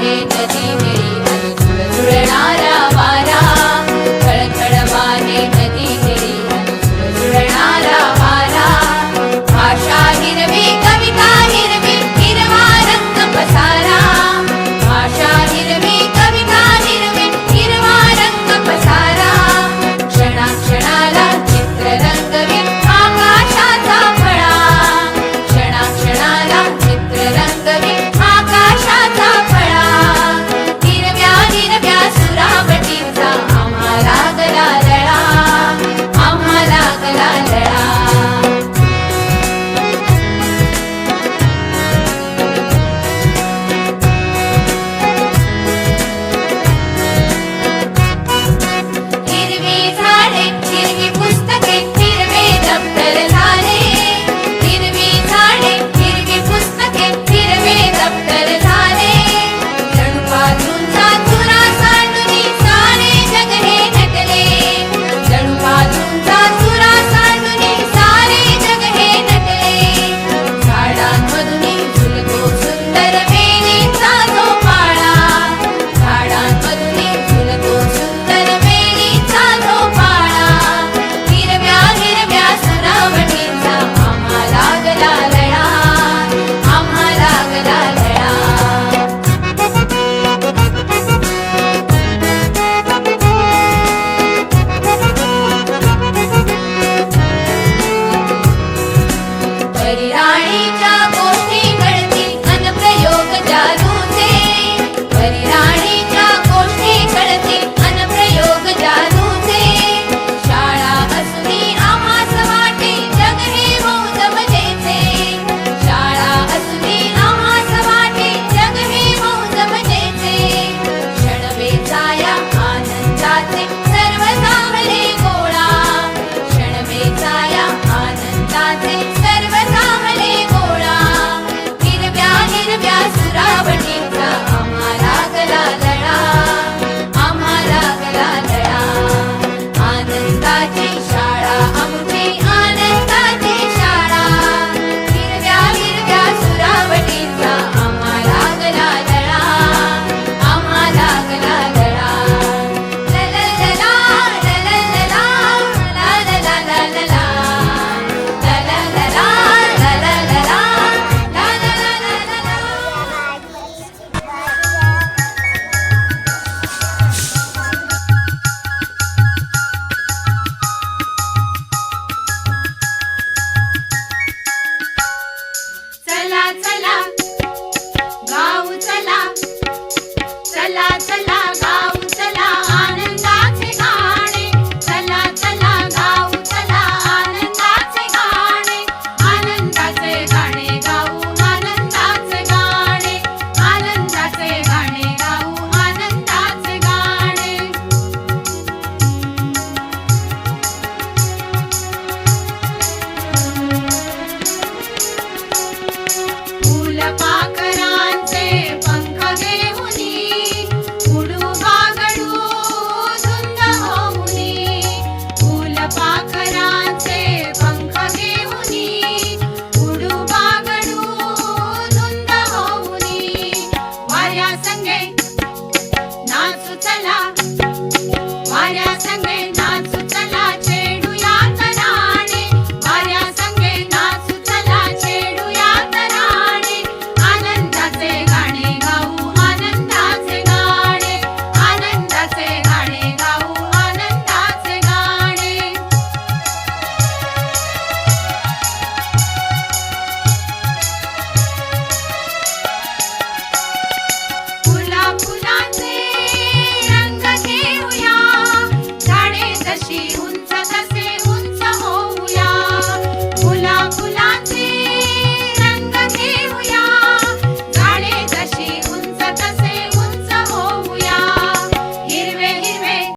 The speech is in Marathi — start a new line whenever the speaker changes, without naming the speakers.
वाहे नदी गिरी अनुसुर जुळणारा वारा खळखळ वाहे नदी गिरी अनुसुर जुळणारा वारा भाषा हिरवी कविता हिरवी हिरवा रंग पसारा भाषा हिरवी कविता हिरवी हिरवा रंग पसारा क्षणाक्षणाला चित्र रंगवी आकाशाचा फळा क्षणाक्षणाला चित्र रंगवी आकाशाचा फळा हिरव्या हिरव्या सुरावटीचा आम्हाला गला लळा आम्हाला गला लळा हिरवी झाडे हिरवी पुस्तके हिरवे दप्तर झाले हिरवी झाडे हिरवी पुस्तके हिरवे दप्तर झाले जणू बाजूंचा चुरा सांडूनी सारे जग हे नटले जणू बाजूंचा चुरा सांडूनी सारे जग हे नटले झाडांमधून झुलतो सुंदर वेलीचा जो पाळा झाडांमधून झुलतो सुंदर वेलीचा जो पाळा हिरव्या हिरव्या सुरावटीचा आम्हाला गला लळा आम्हाला गला लळा परिराणीच्या गोष्टी कळतील अनप्रयोग जादूचे परिराणीच्या गोष्टी कळतील अनप्रयोग जादूचे शाळा असुनी आम्हास वाटे जग हे मौज मजेचे शाळा असुनी आम्हास वाटे जग हे मौज मजेचे क्षण वेचाया आनंदाचे सर्व सामले गोळा क्षण वेचाया आनंदाचे सर्व सामले गोळा हिरव्या हिरव्या सुरावटीचा आम्हाला गला लळा आम्हाला गला लळा आनंदाची शाळा आमची आनंदाची शाळा हिरव्या हिरव्या सुरावटीचा आम्हाला गला लळा आम्हाला गला लळा लललला लललला लललला लललला चला चला